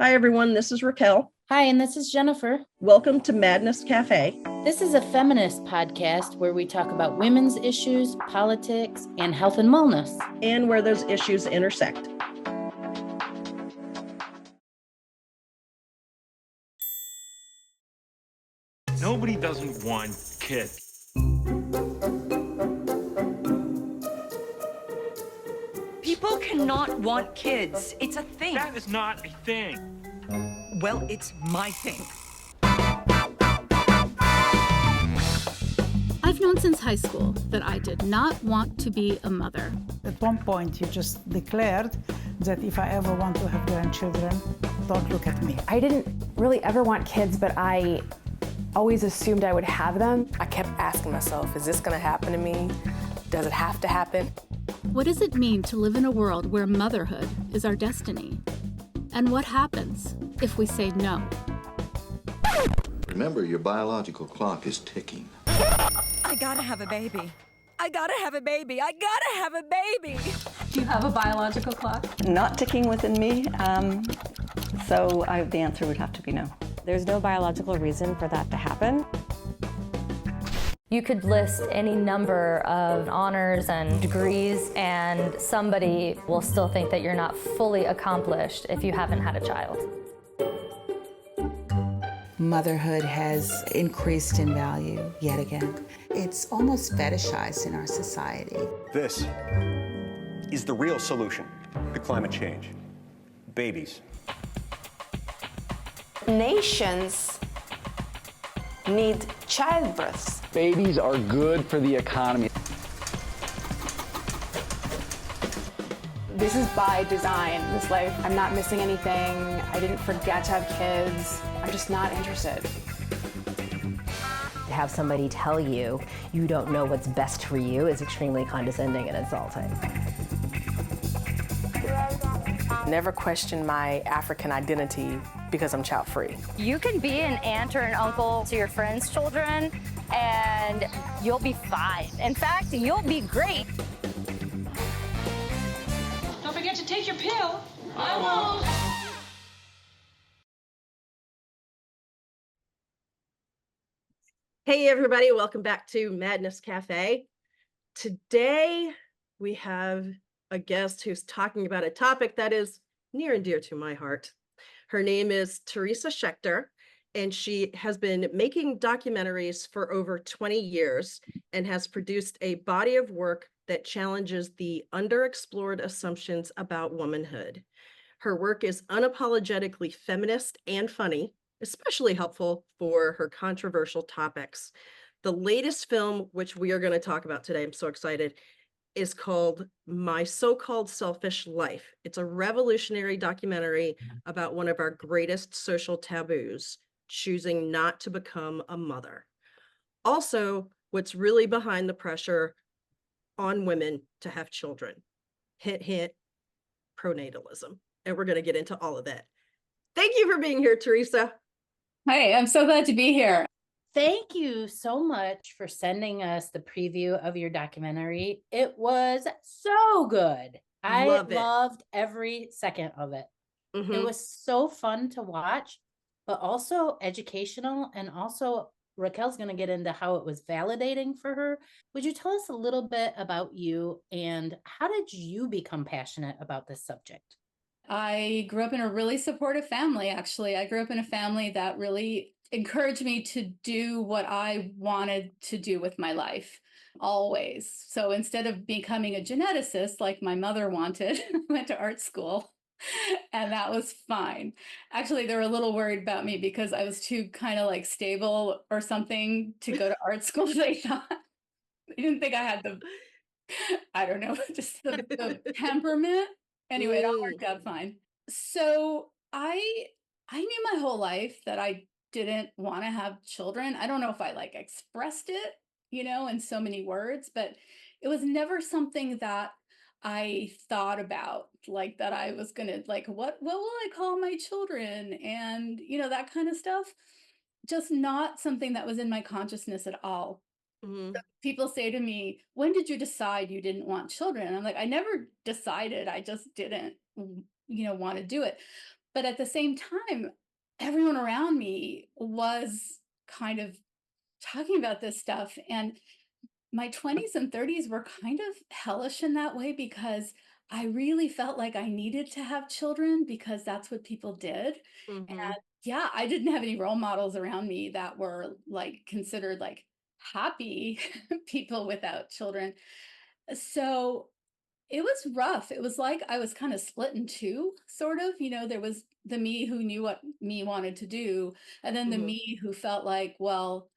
Hi, everyone. This is Raquel. Hi, and this is Jennifer. Welcome to Madness Cafe. This is a feminist podcast where we talk about women's issues, politics, and health and wellness. And where those issues intersect. Nobody doesn't want kids. People cannot want kids. It's a thing. That is not a thing. Well, it's my thing. I've known since high school that I did not want to be a mother. At one point, you just declared that if I ever want to have grandchildren, don't look at me. I didn't really ever want kids, but I always assumed I would have them. I kept asking myself, is this gonna happen to me? Does it have to happen? What does it mean to live in a world where motherhood is our destiny? And what happens if we say no? Remember, your biological clock is ticking. I gotta have a baby. I gotta have a baby. I gotta have a baby. Do you have a biological clock? Not ticking within me, so the answer would have to be no. There's no biological reason for that to happen. You could list any number of honors and degrees, and somebody will still think that you're not fully accomplished if you haven't had a child. Motherhood has increased in value yet again. It's almost fetishized in our society. This is the real solution to climate change. Babies. Nations need childbirths. Babies are good for the economy. This is by design, this life. I'm not missing anything. I didn't forget to have kids. I'm just not interested. To have somebody tell you you don't know what's best for you is extremely condescending and insulting. Never question my African identity because I'm child free. You can be an aunt or an uncle to your friends' children, and you'll be fine. In fact, you'll be great. Don't forget to take your pill. I won't. Hey, everybody. Welcome back to Madness Cafe. Today, we have a guest who's talking about a topic that is near and dear to my heart. Her name is Therese Schechter, and she has been making documentaries for over 20 years and has produced a body of work that challenges the underexplored assumptions about womanhood. Her work is unapologetically feminist and funny, especially helpful for her controversial topics. The latest film, which we are going to talk about today, I'm so excited, is called My So-Called Selfish Life. It's a revolutionary documentary about one of our greatest social taboos, choosing not to become a mother. Also, what's really behind the pressure on women to have children. Hint, hint, pronatalism. And we're going to get into all of that. Thank you for being here, Theresa. Hi, I'm so glad to be here. Thank you so much for sending us the preview of your documentary. It was so good. I loved every second of it. Mm-hmm. It was so fun to watch, but also educational. And also, Raquel's going to get into how it was validating for her. Would you tell us a little bit about you and how did you become passionate about this subject? I grew up in a really supportive family, actually. I grew up in a family that really encouraged me to do what I wanted to do with my life, always. So instead of becoming a geneticist like my mother wanted, I went to art school, and that was fine. Actually, they were a little worried about me because I was too kind of like stable or something to go to art school. They thought, they didn't think I had I don't know, just the temperament. Anyway, it all worked out fine. So I knew my whole life that I didn't want to have children. I don't know if I expressed it, in so many words, but it was never something that I thought about, that I was going to what will I call my children? And, that kind of stuff. Just not something that was in my consciousness at all. Mm-hmm. People say to me, when did you decide you didn't want children? And I'm like, I never decided. I just didn't, want to do it. But at the same time, everyone around me was kind of talking about this stuff. And my 20s and 30s were kind of hellish in that way because I really felt like I needed to have children because that's what people did. And yeah, I didn't have any role models around me that were like considered like happy people without children. So it was rough. It was like I was kind of split in two, sort of. There was the me who knew what me wanted to do, and then the me who felt like, well,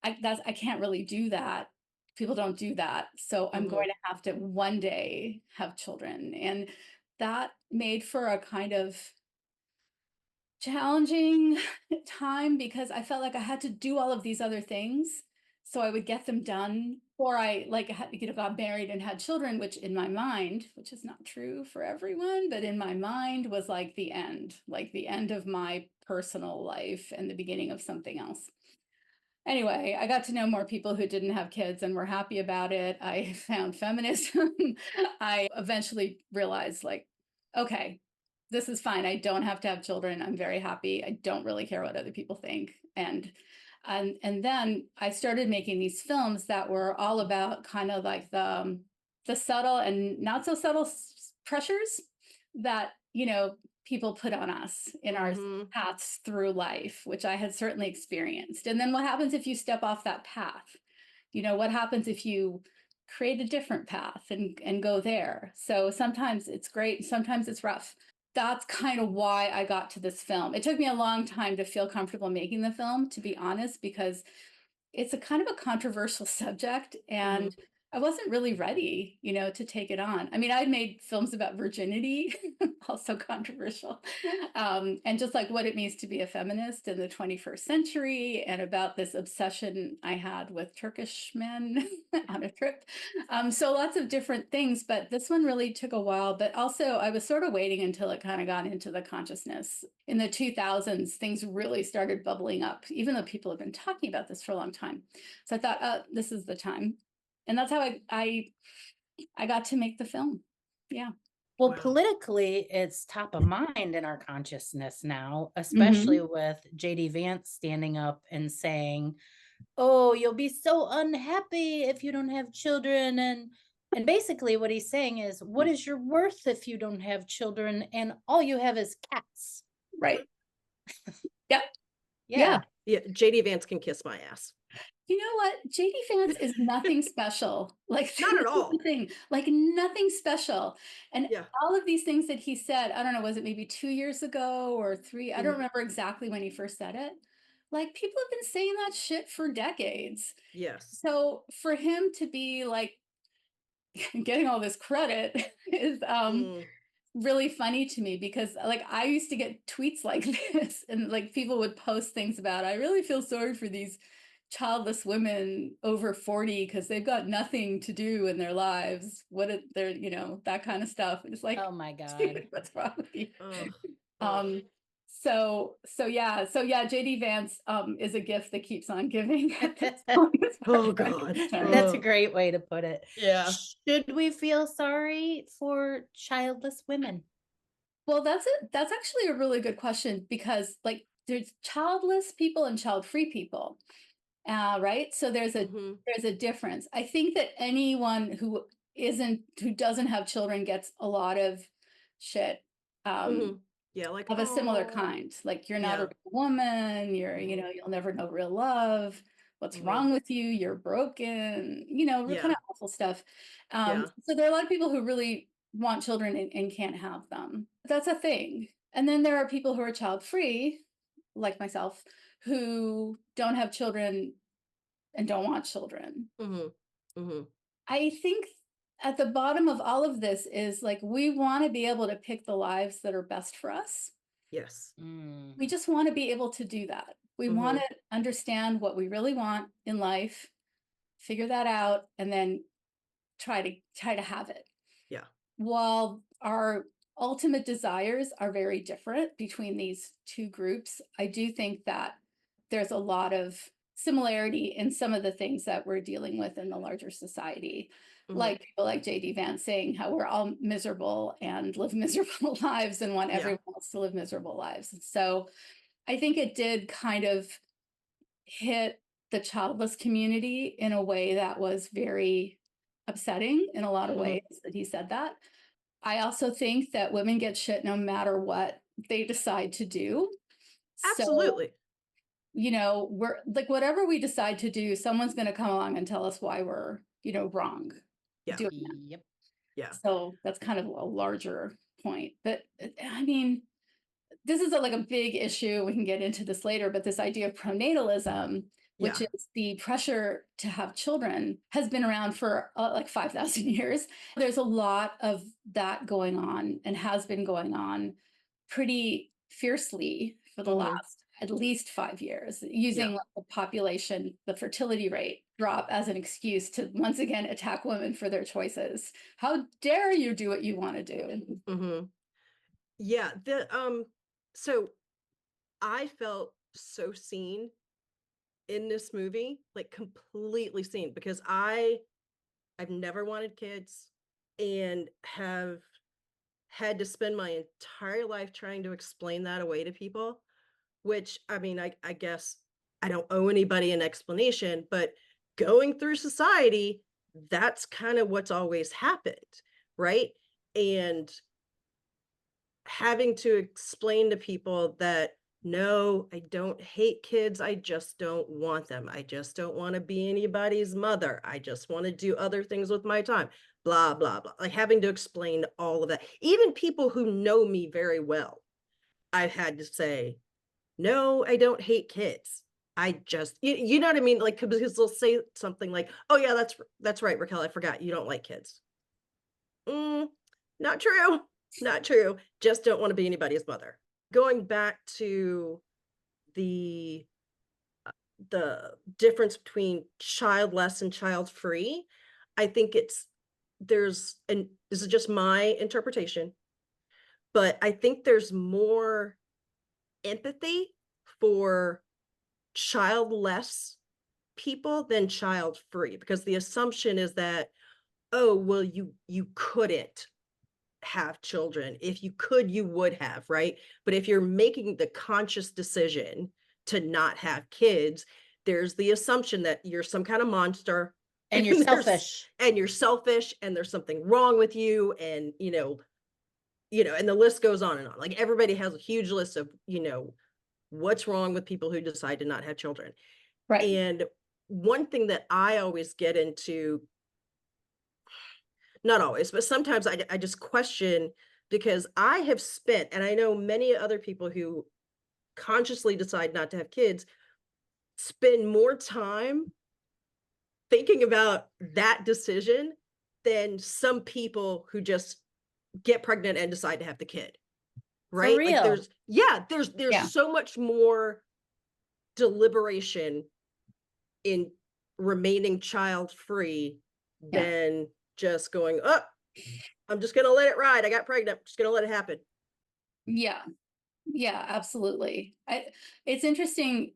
I can't really do that. People don't do that. So I'm going to have to one day have children. And that made for a kind of challenging time because I felt like I had to do all of these other things so I would get them done or I got married and had children, which in my mind, which is not true for everyone, but in my mind was like the end of my personal life and the beginning of something else. Anyway, I got to know more people who didn't have kids and were happy about it. I found feminism. I eventually realized okay, this is fine. I don't have to have children. I'm very happy. I don't really care what other people think. And then I started making these films that were all about kind of like the subtle and not so subtle pressures that, people put on us in our paths through life, which I had certainly experienced. And then what happens if you step off that path? What happens if you create a different path and go there? So sometimes it's great, sometimes it's rough. That's kind of why I got to this film. It took me a long time to feel comfortable making the film, to be honest, because it's a kind of a controversial subject and I wasn't really ready, to take it on. I mean, I'd made films about virginity, also controversial, and just like what it means to be a feminist in the 21st century and about this obsession I had with Turkish men on a trip. So lots of different things, but this one really took a while. But also I was sort of waiting until it kind of got into the consciousness. In the 2000s, things really started bubbling up, even though people have been talking about this for a long time. So I thought, this is the time. And that's how I got to make the film. Yeah. Well, politically, it's top of mind in our consciousness now, especially with J.D. Vance standing up and saying, oh, you'll be so unhappy if you don't have children. And basically what he's saying is, what is your worth if you don't have children and all you have is cats? Right. Yep. Yeah. JD Vance can kiss my ass. You know what? JD Vance is nothing special. Not at all. Nothing special. And all of these things that he said, I don't know, was it maybe 2 years ago or 3? I don't remember exactly when he first said it. People have been saying that shit for decades. Yes. So for him to be getting all this credit is really funny to me because I used to get tweets like this and people would post things about, I really feel sorry for these childless women over 40 because they've got nothing to do in their lives. They're, that kind of stuff. And it's oh my God, what's wrong with you? So yeah, JD Vance is a gift that keeps on giving. Oh God. That's a great way to put it. Yeah. Should we feel sorry for childless women? Well, that's actually a really good question because there's childless people and child-free people. Right. So there's a difference. I think that anyone who doesn't have children gets a lot of shit. Yeah, of a similar kind. You're not a real woman, you'll never know real love. What's wrong with you? You're broken, kind of awful stuff. So there are a lot of people who really want children and can't have them. That's a thing. And then there are people who are child-free, like myself, who don't have children and don't want children. I think at the bottom of all of this is we want to be able to pick the lives that are best for us. Yes. We just want to be able to do that. We want to understand what we really want in life, figure that out, and then try to have it. Yeah. While our ultimate desires are very different between these two groups, I do think that there's a lot of similarity in some of the things that we're dealing with in the larger society. like people like JD Vance saying how we're all miserable and live miserable lives and want everyone else to live miserable lives. So I think it did kind of hit the childless community in a way that was very upsetting in a lot of ways that he said that. I also think that women get shit no matter what they decide to do. Absolutely. So, you know, we're like, whatever we decide to do, someone's going to come along and tell us why we're, you know, wrong doing that. Yep. Yeah. So that's kind of a larger point. But I mean, this is like a big issue. We can get into this later, but this idea of pronatalism, which is the pressure to have children, has been around for like 5,000 years. There's a lot of that going on and has been going on pretty fiercely for the last at least 5 years, using like, the population, the fertility rate drop as an excuse to once again attack women for their choices. How dare you do what you want to do? Yeah. So I felt so seen in this movie, like completely seen, because I've never wanted kids and have had to spend my entire life trying to explain that away to people, which I mean, I guess I don't owe anybody an explanation, but going through society, that's kind of what's always happened, right? And having to explain to people that no, I don't hate kids. I just don't want them. I just don't want to be anybody's mother. I just want to do other things with my time. Blah, blah, blah. Like having to explain all of that. Even people who know me very well, I've had to say, no, I don't hate kids. I just, you know what I mean? Like, because they'll say something like, oh yeah, that's right, Raquel, I forgot you don't like kids. Not true. Not true. Just don't want to be anybody's mother. Going back to the difference between childless and child-free, I think and this is just my interpretation, but I think there's more empathy for childless people than child-free, because the assumption is that, oh, well, you couldn't have children. If you could, you would have, right? But if you're making the conscious decision to not have kids, there's the assumption that you're some kind of monster and you're selfish and there's something wrong with you. And, you know, and the list goes on and on. Like everybody has a huge list of, what's wrong with people who decide to not have children. Right. And one thing that I always get into, not always, but sometimes I just question, because I have spent, and I know many other people who consciously decide not to have kids, spend more time thinking about that decision than some people who just get pregnant and decide to have the kid. Right? For real. Like there's so much more deliberation in remaining child-free than just going, oh, I'm just going to let it ride. I got pregnant. I'm just going to let it happen. Yeah. Yeah, absolutely. It's interesting.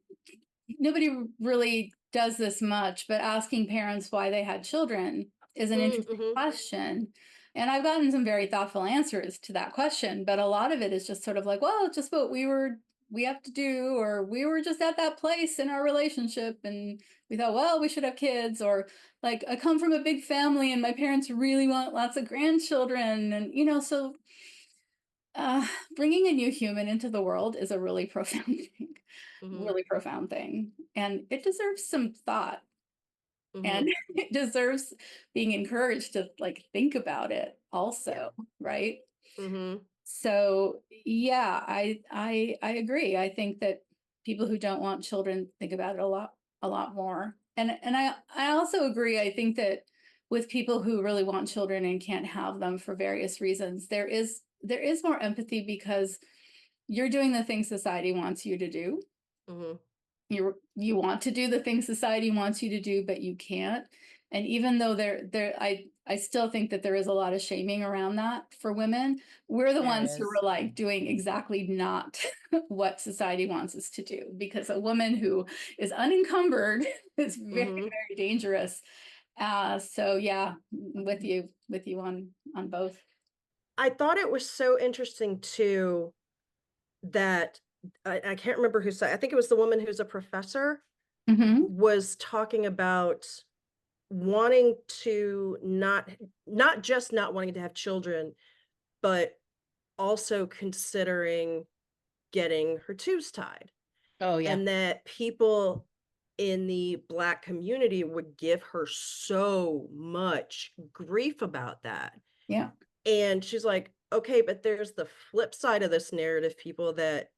Nobody really does this much, but asking parents why they had children is an interesting question. And I've gotten some very thoughtful answers to that question, but a lot of it is just sort of like, well, it's just what we have to do, or we were just at that place in our relationship and we thought, well, we should have kids, or like, I come from a big family and my parents really want lots of grandchildren. And, so bringing a new human into the world is a really profound thing, really profound thing. And it deserves some thought. And it deserves being encouraged to like think about it also, right? So yeah, I agree. I think that people who don't want children think about it a lot more. And I also agree. I think that with people who really want children and can't have them for various reasons, there is more empathy, because you're doing the things society wants you to do. You want to do the things society wants you to do, but you can't. And even though I still think that there is a lot of shaming around that for women, we're the ones who are like doing exactly not what society wants us to do, because a woman who is unencumbered is very, very dangerous. So yeah, with you on both. I thought it was so interesting too that I can't remember who said, I think it was the woman who's a professor, was talking about wanting to not just not wanting to have children, but also considering getting her tubes tied. Oh yeah. And that people in the Black community would give her so much grief about that. Yeah. And she's like, okay, but there's the flip side of this narrative, people, that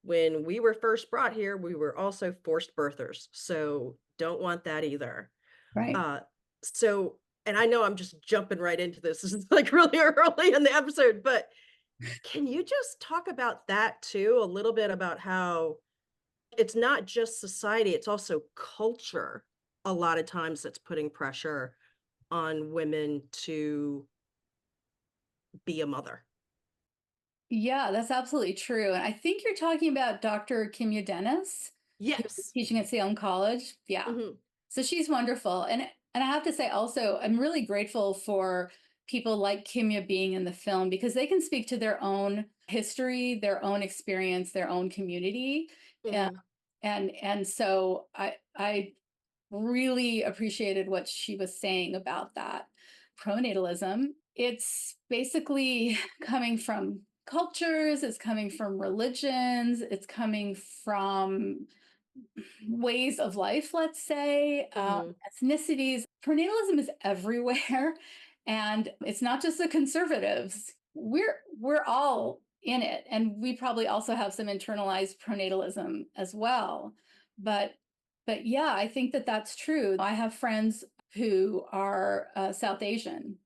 when we were first brought here, we were also forced birthers. So don't want that either. Right. So, and I know I'm just jumping right into this. This is like really early in the episode, but can you just talk about that too? A little bit about how it's not just society, it's also culture. A lot of times that's putting pressure on women to be a mother. Yeah, that's absolutely true. And I think you're talking about Dr. Kimya Dennis. Yes. Teaching at Salem College. Yeah. So she's wonderful. And I have to say also, I'm really grateful for people like Kimya being in the film because they can speak to their own history, their own experience, their own community. And so I really appreciated what she was saying about that. Pronatalism, it's basically coming from cultures, it's coming from religions, it's coming from ways of life, let's say, ethnicities. Pronatalism is everywhere, and it's not just the conservatives. We're all in it, and we probably also have some internalized pronatalism as well. But yeah, I think that that's true. I have friends who are South Asian.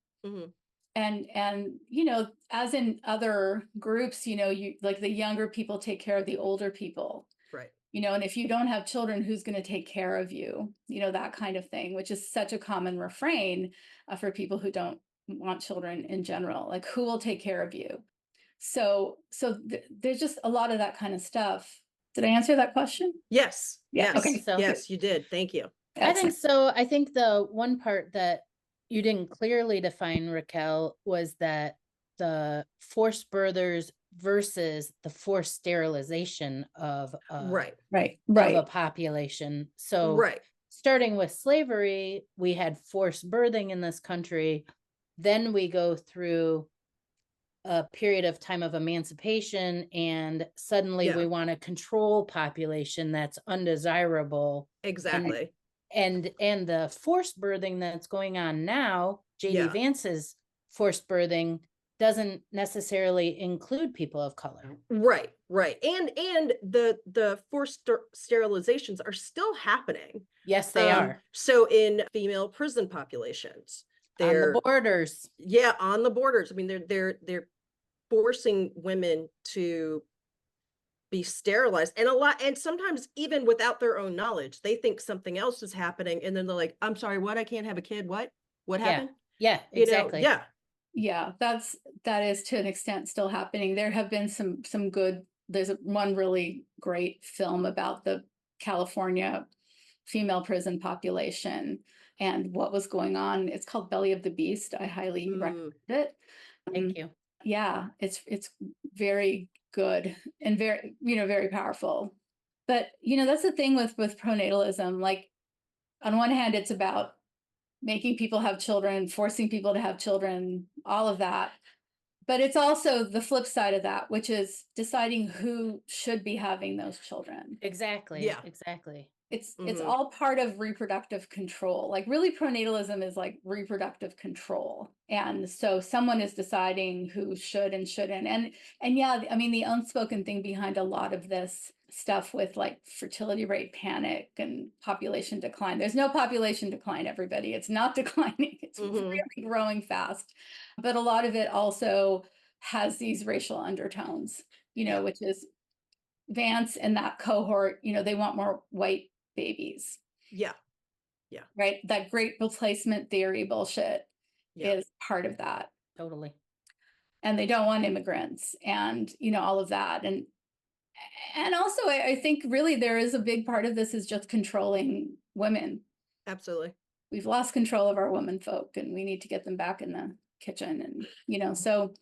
And you know, as in other groups, you know, you like the younger people take care of the older people. Right. You know, and if you don't have children, who's going to take care of you? You know, that kind of thing, which is such a common refrain for people who don't want children in general. Like, who will take care of you? So there's just a lot of that kind of stuff. Did I answer that question? Yes. Yeah. Yes. Okay. So Yes, you did. Thank you. I think so. I think the one part that you didn't clearly define, Raquel, was that the forced birthers versus the forced sterilization of Right. of a population. So Right. starting with slavery, we had forced birthing in this country. Then we go through a period of time of emancipation, and suddenly we want to control population that's undesirable. Exactly. And the forced birthing that's going on now, J.D. Vance's forced birthing, doesn't necessarily include people of color. Right. And the forced sterilizations are still happening. Yes, they are. So in female prison populations, they're on the borders. Yeah, on the borders. I mean, they're forcing women to be sterilized, and sometimes even without their own knowledge, they think something else is happening, and then they're like, "I'm sorry, what? I can't have a kid. What happened?" Yeah, exactly. You know, yeah, that is to an extent still happening. There have been some good. There's one really great film about the California female prison population and what was going on. It's called Belly of the Beast. I highly recommend it. Thank you. Yeah, it's very good and very, you know, very powerful. But, you know, that's the thing with pronatalism. Like, on one hand, it's about making people have children, forcing people to have children, all of that. But it's also the flip side of that, which is deciding who should be having those children. Exactly. Yeah. Exactly. It's all part of reproductive control. Like, really, pronatalism is like reproductive control. And so someone is deciding who should and shouldn't. And yeah, I mean, the unspoken thing behind a lot of this stuff with like fertility rate panic and population decline. There's no population decline, everybody. It's not declining. It's really growing fast. But a lot of it also has these racial undertones, you know, which is Vance and that cohort, you know, they want more white babies. Yeah. Right. That great replacement theory bullshit is part of that. Totally. And they don't want immigrants and, you know, all of that. And also I think really there is a big part of this is just controlling women. Absolutely. we've lost control of our women folk, and we need to get them back in the kitchen. And, so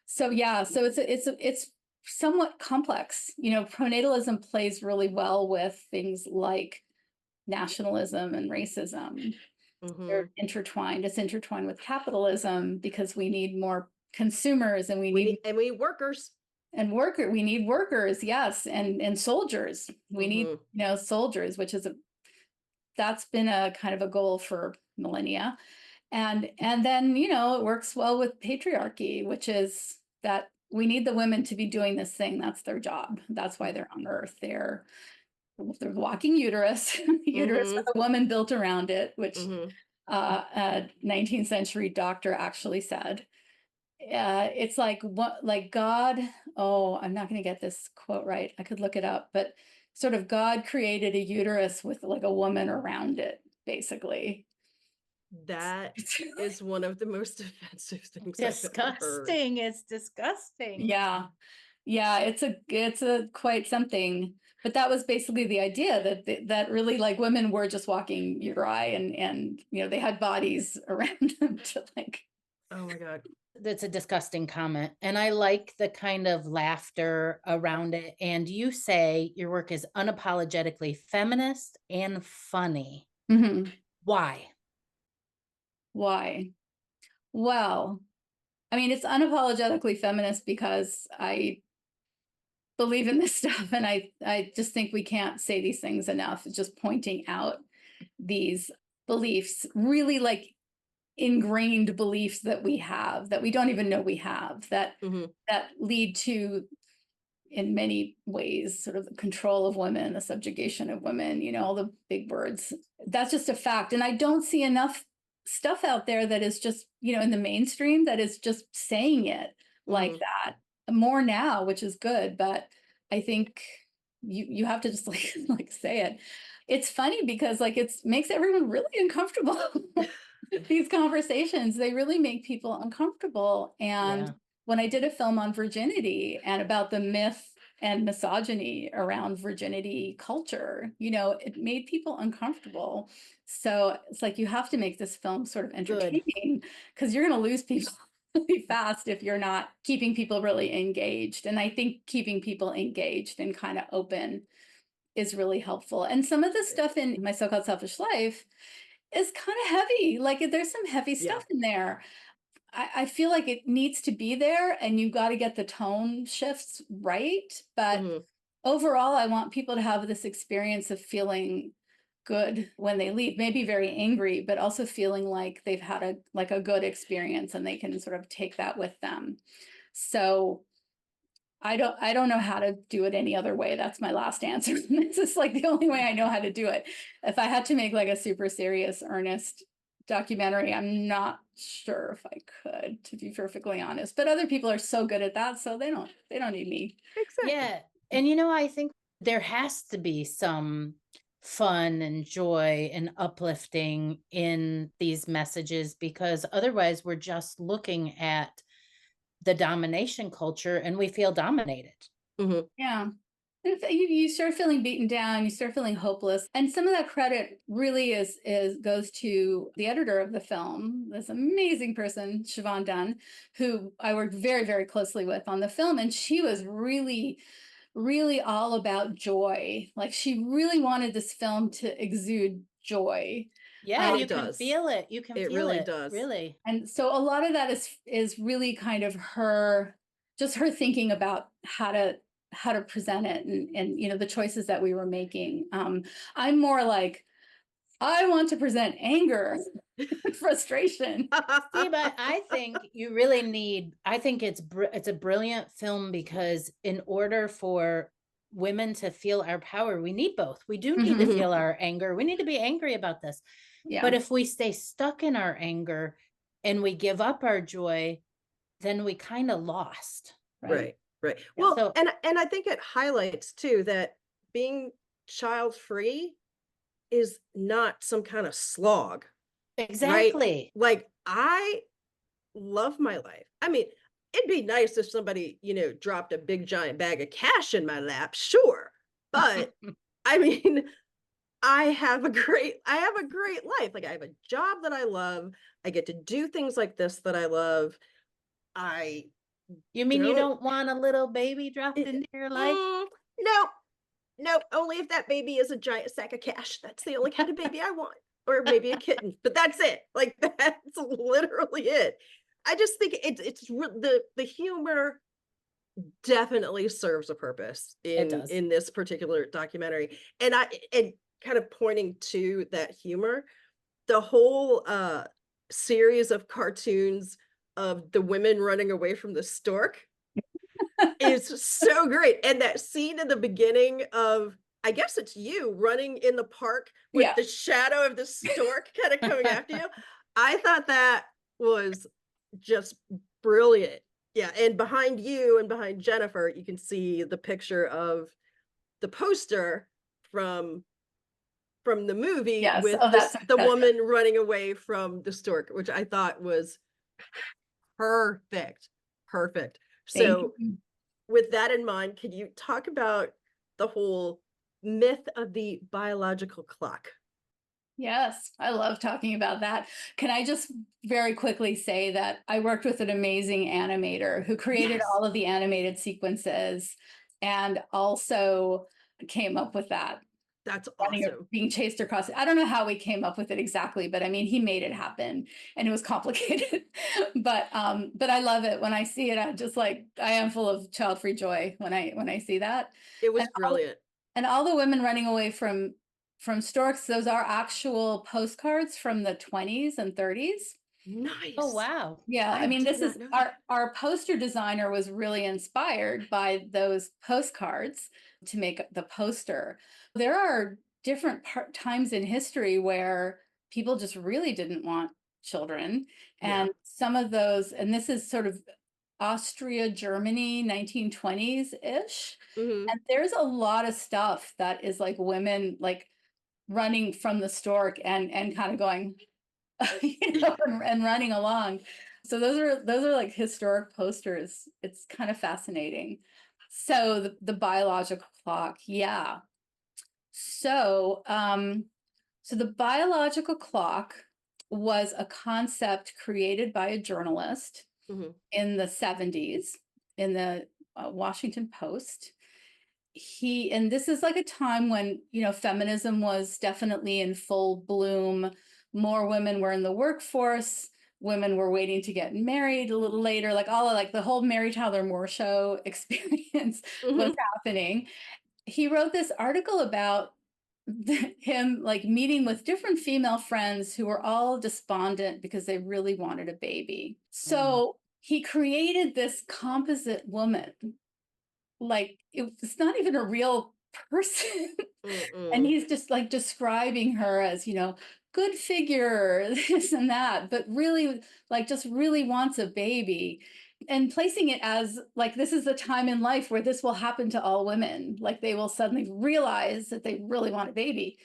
it's somewhat complex. Pronatalism plays really well with things like nationalism and racism. They're intertwined. It's intertwined with capitalism because we need more consumers, and we need workers. We need workers, yes, and soldiers. We need, soldiers, which is that's been a kind of a goal for millennia. And then, it works well with patriarchy, which is that we need the women to be doing this thing. That's their job. That's why they're on Earth. They're walking uterus, uterus with a woman built around it, which a 19th century doctor actually said. It's like God. Oh, I'm not going to get this quote right. I could look it up, but sort of God created a uterus with like a woman around it, basically. That is one of the most offensive things. Disgusting. It's disgusting. Yeah. It's a quite something. But that was basically the idea that really like women were just walking uteri, and they had bodies around them to like. Oh my God. That's a disgusting comment. And I like the kind of laughter around it. And you say your work is unapologetically feminist and funny. Why? Well, I mean, it's unapologetically feminist because I believe in this stuff. And I just think we can't say these things enough. Just pointing out these beliefs, really like ingrained beliefs that we have, that we don't even know we have, that lead to, in many ways, sort of the control of women, the subjugation of women, all the big words. That's just a fact. And I don't see enough stuff out there that is just, in the mainstream, that is just saying it like that. More now, which is good, but I think you have to just like say it. It's funny because it makes everyone really uncomfortable. These conversations, they really make people uncomfortable. And when I did a film on virginity and about the myth and misogyny around virginity culture, it made people uncomfortable. So it's like, you have to make this film sort of entertaining, because you're going to lose people really fast if you're not keeping people really engaged. And I think keeping people engaged and kind of open is really helpful. And some of the stuff in My So-Called Selfish Life is kind of heavy. Like there's some heavy stuff in there. I feel like it needs to be there, and you've got to get the tone shifts right. But overall, I want people to have this experience of feeling good when they leave, maybe very angry, but also feeling like they've had a good experience, and they can sort of take that with them. So I don't know how to do it any other way. That's my last answer. This is like the only way I know how to do it. If I had to make like a super serious, earnest documentary, I'm not sure if I could, to be perfectly honest. But other people are so good at that, so they don't need me. Exactly. Yeah. And I think there has to be some fun and joy and uplifting in these messages, because otherwise we're just looking at the domination culture and we feel dominated. Yeah. You start feeling beaten down, you start feeling hopeless. And some of that credit really goes to the editor of the film, this amazing person, Siobhan Dunn, who I worked very, very closely with on the film. And she was really, really all about joy. Like, she really wanted this film to exude joy. Yeah, you can feel it. You can feel it. It really does. Really. And so a lot of that is really kind of her thinking about how to present it, and the choices that we were making. I'm more like, I want to present anger, frustration. See, but I think you really need, I think it's a brilliant film, because in order for women to feel our power, we need both. We do need to feel our anger. We need to be angry about this. Yeah. But if we stay stuck in our anger and we give up our joy, then we kind of lost. Right. Well, so, and I think it highlights too that being child free is not some kind of slog. Exactly. Right? Like, I love my life. I mean, it'd be nice if somebody, dropped a big giant bag of cash in my lap, sure. But I mean, I have a great life. Like I have a job that I love. I get to do things like this that I love. You mean you don't want a little baby dropped into your life? No, only if that baby is a giant sack of cash. That's the only kind of baby I want. Or maybe a kitten, but that's it. Like that's literally it. I just think the humor definitely serves a purpose in this particular documentary. And kind of pointing to that humor, the whole series of cartoons of the women running away from the stork is so great. And that scene in the beginning of, I guess it's you running in the park with the shadow of the stork kind of coming after you. I thought that was just brilliant. Yeah. And behind you and behind Jennifer, you can see the picture of the poster from the movie with the woman running away from the stork, which I thought was perfect. So with that in mind, can you talk about the whole myth of the biological clock? Yes, I love talking about that. Can I just very quickly say that I worked with an amazing animator who created all of the animated sequences and also came up with that. That's awesome. Being chased across. I don't know how we came up with it exactly, but I mean, he made it happen and it was complicated. But I love it. When I see it, I'm just like, I am full of child-free joy when I see that. It was brilliant. And all the women running away from storks, those are actual postcards from the 20s and 30s. Nice. Oh, wow. Yeah. I mean, this is our poster designer was really inspired by those postcards to make the poster. There are different times in history where people just really didn't want children. And some of those, and this is sort of Austria, Germany, 1920s-ish. And there's a lot of stuff that is like women like running from the stork and kind of going, and running along. So those are like historic posters. It's kind of fascinating. So the biological clock, yeah. So so the biological clock was a concept created by a journalist in the 70s in the Washington Post. And this is like a time when, feminism was definitely in full bloom. More women were in the workforce. Women were waiting to get married a little later, like all of like the whole Mary Tyler Moore Show experience was happening. He wrote this article about him like meeting with different female friends who were all despondent because they really wanted a baby. So he created this composite woman. Like it's not even a real person. And he's just like describing her as, good figure, this and that, but really like just really wants a baby and placing it as like, this is the time in life where this will happen to all women. Like they will suddenly realize that they really want a baby.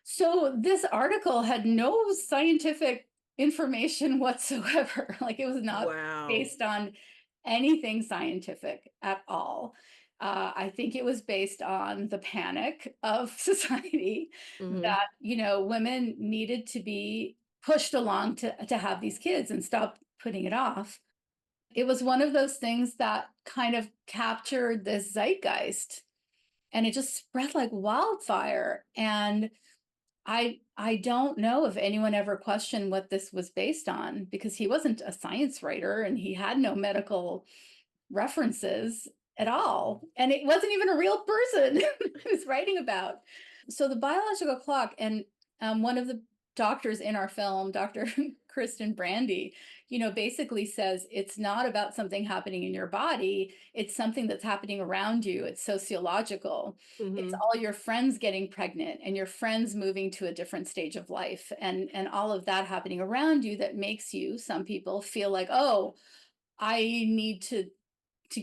So this article had no scientific information whatsoever. Like it was not based on anything scientific at all. I think it was based on the panic of society that, women needed to be pushed along to have these kids and stop putting it off. It was one of those things that kind of captured this zeitgeist and it just spread like wildfire. And I don't know if anyone ever questioned what this was based on because he wasn't a science writer and he had no medical references at all. And it wasn't even a real person he was writing about. So the biological clock, and one of the doctors in our film, Dr. Kristen Brandy, basically says it's not about something happening in your body. It's something that's happening around you. It's sociological. It's all your friends getting pregnant and your friends moving to a different stage of life and all of that happening around you that makes you, some people feel like, oh, I need to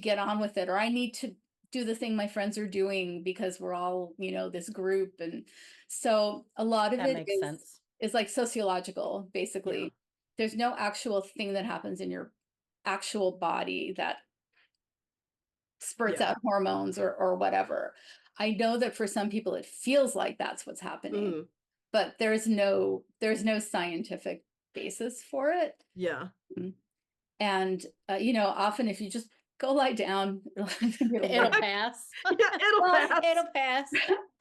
get on with it, or I need to do the thing my friends are doing because we're all, this group. And so a lot of that it makes sense. Is like sociological, basically. Yeah. There's no actual thing that happens in your actual body that spurts out hormones or whatever. I know that for some people it feels like that's what's happening, but there's no scientific basis for it. Yeah. And often if you just go lie down, It'll pass. Yeah, it'll pass.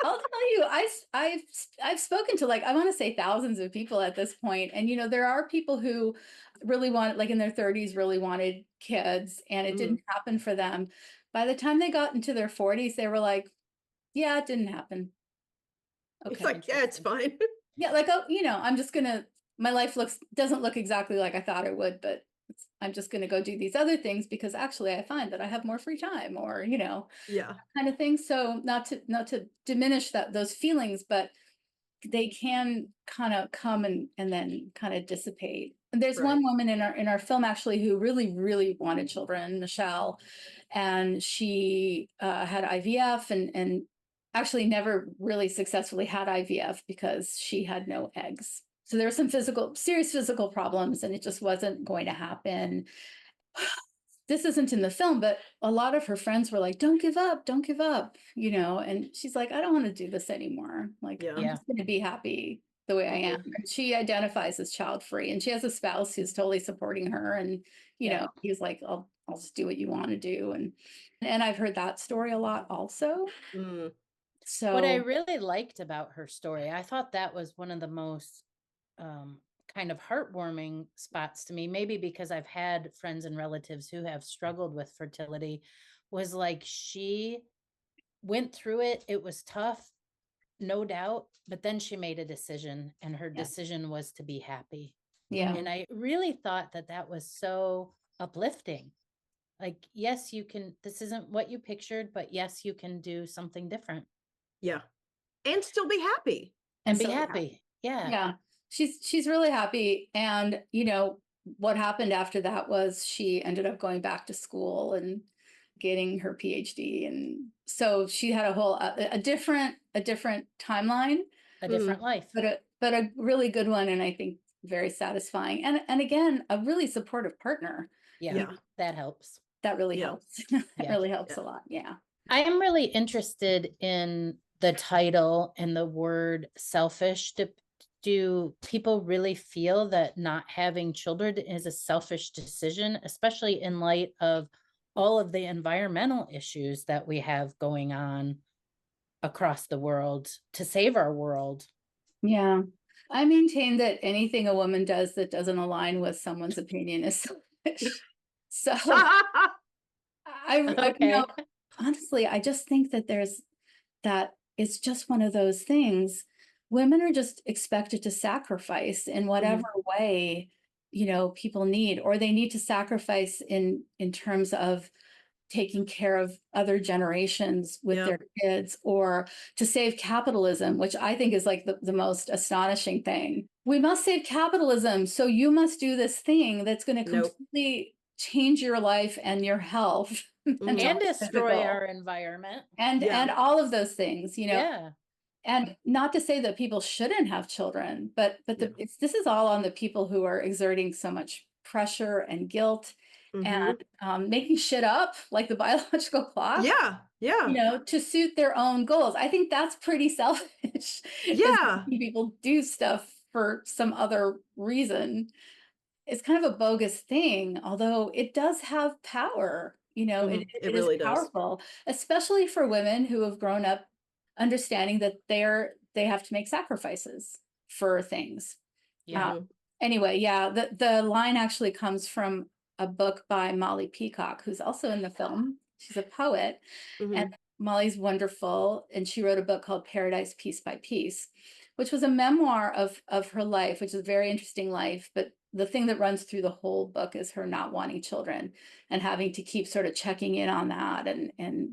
I'll tell you, I've spoken to I want to say thousands of people at this point, and there are people who really want, in their 30s, really wanted kids, and it didn't happen for them. By the time they got into their 40s, they were like, "Yeah, it didn't happen." Okay, it's like, yeah, it's fine. Yeah, I'm just gonna. My life doesn't look exactly like I thought it would, but I'm just gonna go do these other things because actually I find that I have more free time, or yeah, kind of thing. So not to diminish those feelings, but they can kind of come and then kind of dissipate. And there's one woman in our film actually who really, really wanted children, Michelle, and she had IVF and actually never really successfully had IVF because she had no eggs. So there were some serious physical problems, and it just wasn't going to happen. This isn't in the film, but a lot of her friends were like, don't give up, and she's like, I don't want to do this anymore. I'm just going to be happy the way I am. And she identifies as child-free, and she has a spouse who's totally supporting her. And, he's like, I'll just do what you want to do. And I've heard that story a lot also. So what I really liked about her story, I thought that was one of the most kind of heartwarming spots to me, maybe because I've had friends and relatives who have struggled with fertility, was she went through it. It was tough, no doubt, but then she made a decision, and her decision was to be happy. Yeah. And I really thought that was so uplifting. Yes, you can, this isn't what you pictured, but yes, you can do something different. Yeah. And still be happy. And be happy. Yeah. Yeah. She's really happy. And, what happened after that was she ended up going back to school and getting her PhD. And so she had a different timeline, a different life, but a really good one. And I think very satisfying. And again, a really supportive partner. Yeah. That helps. That really helps. That really helps a lot. Yeah. I am really interested in the title and the word selfish. Do people really feel that not having children is a selfish decision, especially in light of all of the environmental issues that we have going on across the world to save our world? Yeah. I maintain that anything a woman does that doesn't align with someone's opinion is selfish. So honestly, I just think that it's just one of those things. Women are just expected to sacrifice in whatever way, people need, or they need to sacrifice in terms of taking care of other generations with their kids, or to save capitalism, which I think is the most astonishing thing. We must save capitalism. So you must do this thing that's going to completely change your life and your health and destroy our environment and all of those things, And not to say that people shouldn't have children, but this is all on the people who are exerting so much pressure and guilt and making shit up like the biological clock. Yeah. To suit their own goals. I think that's pretty selfish. Yeah. People do stuff for some other reason. It's kind of a bogus thing, although it does have power. It really is powerful, especially for women who have grown up understanding that they have to make sacrifices for things. Anyway, the line actually comes from a book by Molly Peacock, who's also in the film. She's a poet, and Molly's wonderful, and she wrote a book called Paradise Piece by Piece, which was a memoir of her life, which is a very interesting life. But the thing that runs through the whole book is her not wanting children and having to keep sort of checking in on that and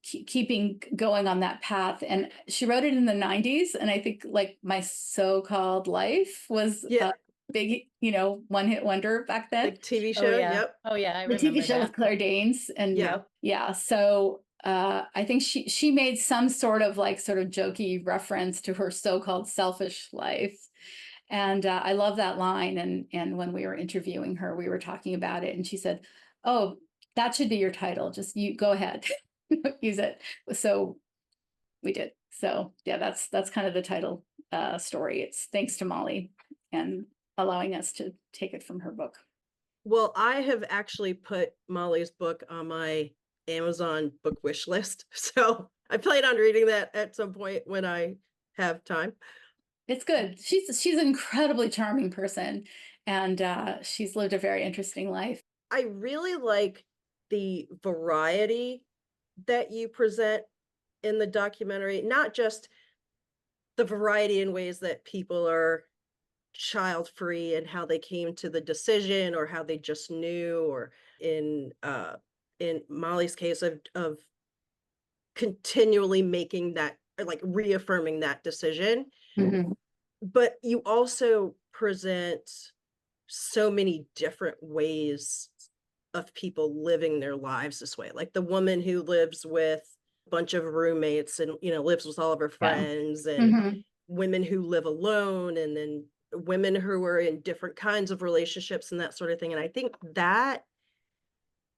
keeping going on that path. And she wrote it in the 90s. And I think my so-called life was a big, one-hit wonder back then. Big TV show. Oh, yeah. Yep. Oh yeah. I the TV show with Claire Danes. And so I think she made some sort of jokey reference to her so-called selfish life. And I love that line. And when we were interviewing her, we were talking about it, and she said, "Oh, that should be your title. Just you go ahead." use it. So we did. So yeah, that's kind of the title story. It's thanks to Molly and allowing us to take it from her book. Well, I have actually put Molly's book on my Amazon book wish list. So I plan on reading that at some point when I have time. It's good. She's an incredibly charming person, and she's lived a very interesting life. I really like the variety that you present in the documentary, not just the variety in ways that people are child free and how they came to the decision or how they just knew, or in Molly's case of continually making that, like reaffirming that decision. Mm-hmm. But you also present so many different ways of people living their lives this way. Like the woman who lives with a bunch of roommates and, lives with all of her friends, and women who live alone, and then women who are in different kinds of relationships and that sort of thing. And I think that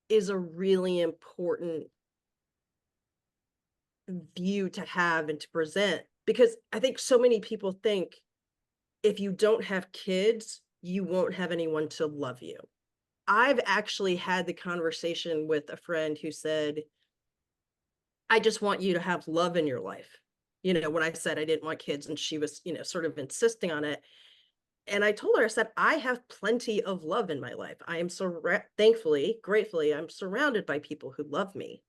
is a really important view to have and to present, because I think so many people think if you don't have kids, you won't have anyone to love you. I've actually had the conversation with a friend who said, I just want you to have love in your life. When I said I didn't want kids, and she was, sort of insisting on it. And I told her, I said, I have plenty of love in my life. I am so thankfully, gratefully, I'm surrounded by people who love me.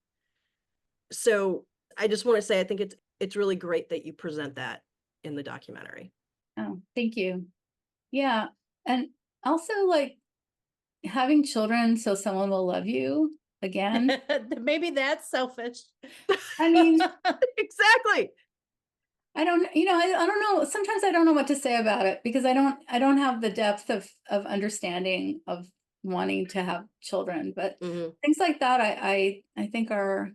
So I just want to say, I think it's really great that you present that in the documentary. Oh, thank you. Yeah. And also, like, having children so someone will love you again. Maybe that's selfish. I mean, exactly. I don't know. Sometimes I don't know what to say about it, because I don't have the depth of understanding of wanting to have children, but things like that, I think are,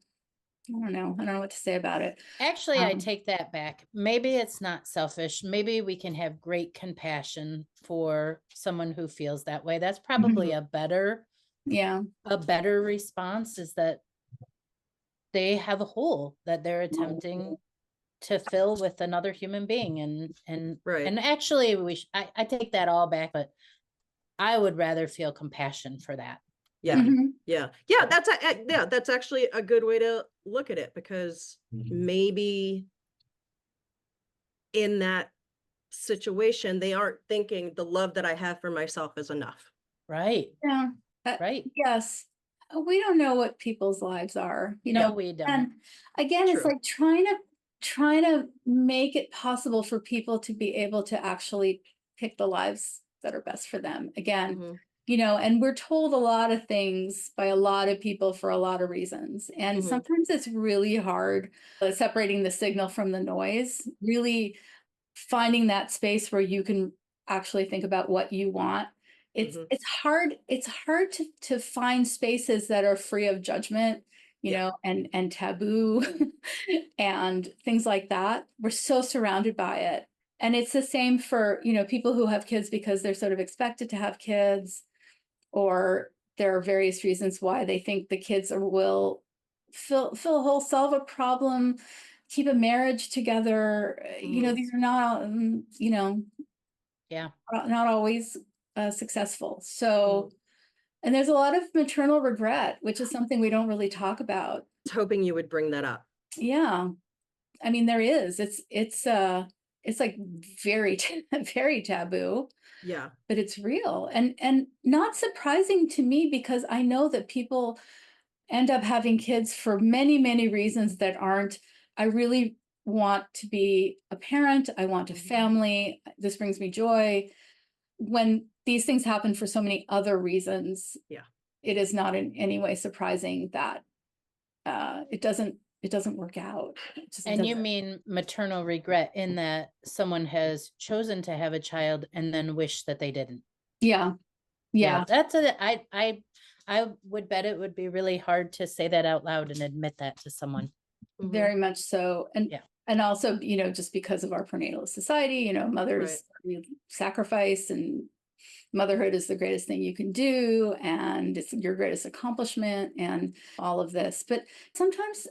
I don't know what to say about it. Actually, I take that back. Maybe it's not selfish. Maybe we can have great compassion for someone who feels that way. That's probably a better response, is that they have a hole that they're attempting to fill with another human being. And actually I take that all back, but I would rather feel compassion for that. Yeah. Yeah. That's actually a good way to look at it, because maybe in that situation, they aren't thinking the love that I have for myself is enough. Right. Yeah. Right. Yes. We don't know what people's lives are, No, we don't. And again, it's like trying to make it possible for people to be able to actually pick the lives that are best for them. Again, and we're told a lot of things by a lot of people for a lot of reasons. And sometimes it's really hard separating the signal from the noise, really finding that space where you can actually think about what you want. It's hard to find spaces that are free of judgment, and taboo and things like that. We're so surrounded by it. And it's the same for, people who have kids because they're sort of expected to have kids, or there are various reasons why they think the kids will fill a hole, solve a problem, keep a marriage together. These are not, not always successful. So, and there's a lot of maternal regret, which is something we don't really talk about. I was hoping you would bring that up. Yeah. I mean, there is, it's like very, very taboo. Yeah. But it's real and not surprising to me, because I know that people end up having kids for many, many reasons that aren't, I really want to be a parent. I want a family. This brings me joy. When these things happen for so many other reasons, it is not in any way surprising that it doesn't work out. And you mean maternal regret in that someone has chosen to have a child and then wish that they didn't. Yeah. That's I would bet it would be really hard to say that out loud and admit that to someone. Very much so. And also, just because of our prenatal society, mothers sacrifice and motherhood is the greatest thing you can do, and it's your greatest accomplishment, and all of this. But sometimes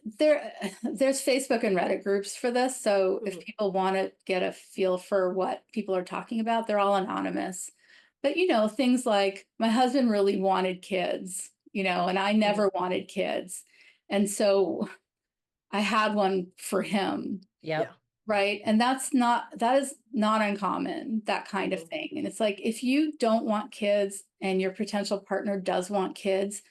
there's Facebook and Reddit groups for this. So if people want to get a feel for what people are talking about, they're all anonymous. But, things like my husband really wanted kids, and I never wanted kids. And so I had one for him. Yep. Right. And that is not uncommon, that kind of thing. And it's like, if you don't want kids and your potential partner does want kids,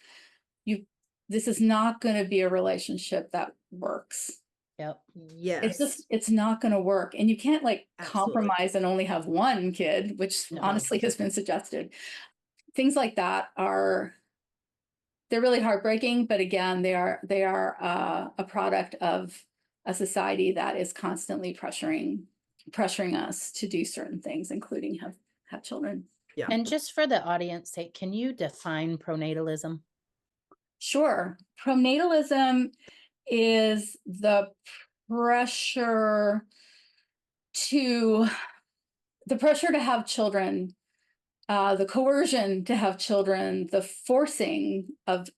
this is not going to be a relationship that works. Yep. Yes. It's not going to work. And you can't compromise and only have one kid, which honestly has been suggested. Things like that they're really heartbreaking. But again, they are a product of a society that is constantly pressuring us to do certain things, including have children. Yeah. And just for the audience sake, can you define pronatalism? Sure. Pronatalism is the pressure to have children, the coercion to have children, the forcing of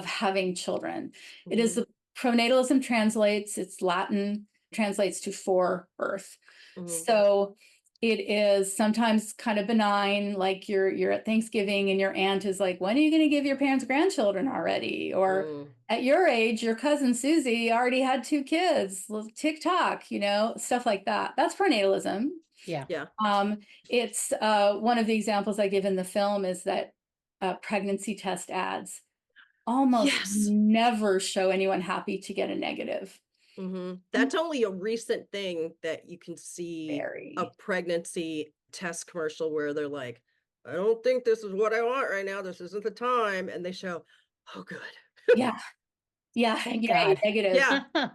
having children. It is pronatalism translates, it's Latin, translates to for birth. So it is sometimes kind of benign, like you're at Thanksgiving and your aunt is like, when are you going to give your parents grandchildren already? Or at your age, your cousin Susie already had 2 kids, TikTok, stuff like that. That's pronatalism. Yeah. Yeah. It's one of the examples I give in the film is that pregnancy test ads almost never show anyone happy to get a negative. That's only a recent thing that you can see a pregnancy test commercial where they're like, I don't think this is what I want right now. This isn't the time. And they show, oh, good. Yeah. Thank God. Negative.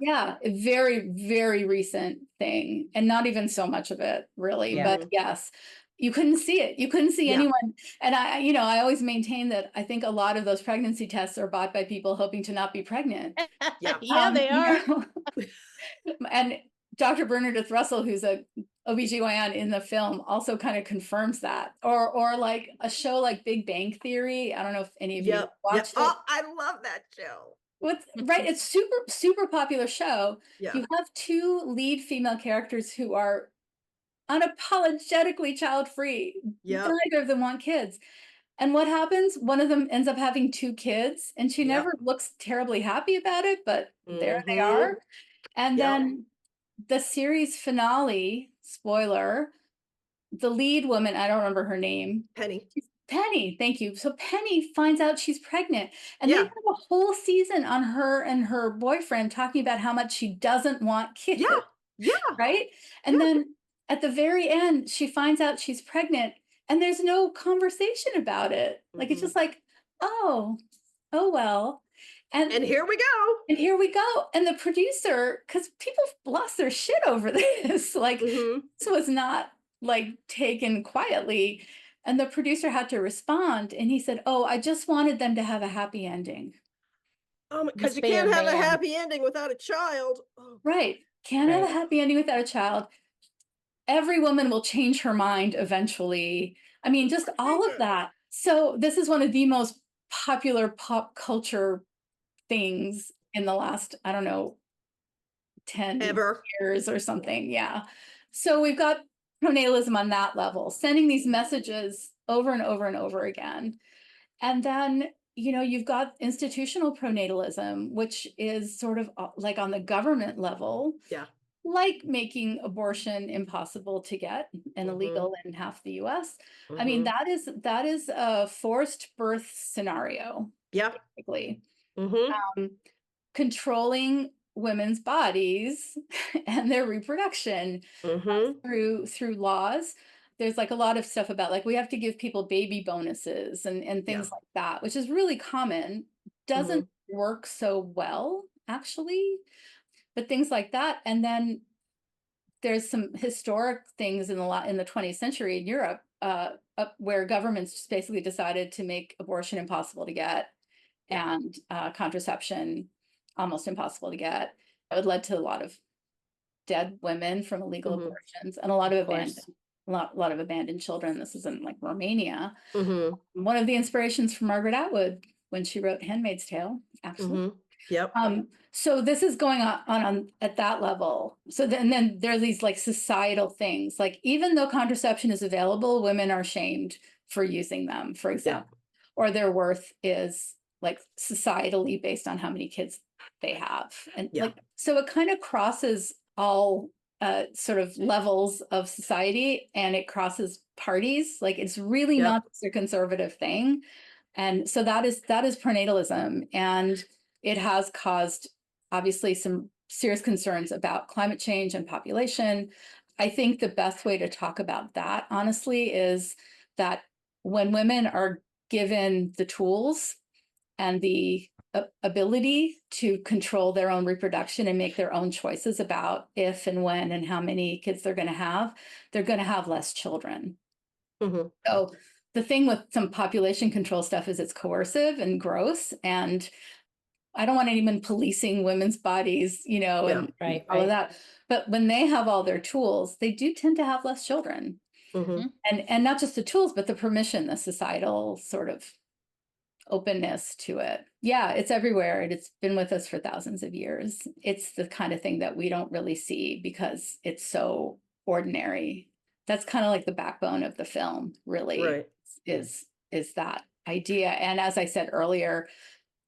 Yeah. A very, very recent thing. And not even so much of it, really. Yeah. But yes, you couldn't see it. You couldn't see anyone. And I always maintain that I think a lot of those pregnancy tests are bought by people hoping to not be pregnant. Yeah, they are. And Dr. Bernadette Russell, who's a OBGYN in the film, also kind of confirms that. Or like a show like Big Bang Theory. I don't know if any of you watched it. Oh, I love that show. Right. It's super, super popular show. Yeah. You have 2 lead female characters who are unapologetically child-free. Neither of them want kids. And what happens? One of them ends up having 2 kids, and she never looks terribly happy about it, but there they are. And then the series finale, spoiler, the lead woman, I don't remember her name. Penny, thank you. So Penny finds out she's pregnant, and they have a whole season on her and her boyfriend talking about how much she doesn't want kids. Right? And then at the very end, she finds out she's pregnant, and there's no conversation about it. Like, it's just like, oh well. And here we go. And the producer, because people lost their shit over this, like, this was not like taken quietly. And the producer had to respond, and he said, oh, I just wanted them to have a happy ending. Because you can't have a happy ending without a child. Right. Can't have a happy ending without a child. Every woman will change her mind eventually. I mean, just all of that. So this is one of the most popular pop culture things in the last, I don't know, 10 years or something. Yeah. So we've got pronatalism on that level, sending these messages over and over and over again. And then, you've got institutional pronatalism, which is sort of like on the government level, like making abortion impossible to get and illegal in half the US. I mean, that is a forced birth scenario. Basically. Controlling women's bodies and their reproduction through laws. There's like a lot of stuff about like we have to give people baby bonuses and things like that, which is really common. Doesn't work so well, actually, but things like that. And then there's some historic things in the 20th century in Europe where governments just basically decided to make abortion impossible to get and contraception almost impossible to get. It led to a lot of dead women from illegal abortions and a lot of abandonment. lot of abandoned children. This is in like Romania. Mm-hmm. One of the inspirations for Margaret Atwood when she wrote Handmaid's Tale, actually. Mm-hmm. Yep. So this is going on at that level. So then there are these like societal things, like even though contraception is available, women are shamed for using them, for example, or their worth is like societally based on how many kids they have. And like, so it kind of crosses all sort of levels of society, and it crosses parties. Like it's really not just a conservative thing. And so that is pronatalism. And it has caused obviously some serious concerns about climate change and population. I think the best way to talk about that, honestly, is that when women are given the tools and the ability to control their own reproduction and make their own choices about if and when and how many kids they're going to have less children. Mm-hmm. So the thing with some population control stuff is it's coercive and gross, and I don't want anyone policing women's bodies, you know, and all of that. But when they have all their tools, they do tend to have less children. Mm-hmm. And not just the tools, but the permission, the societal sort of openness to it. Yeah, it's everywhere, and it's been with us for thousands of years. It's the kind of thing that we don't really see because it's so ordinary. That's kind of like the backbone of the film, really, is that idea. And as I said earlier,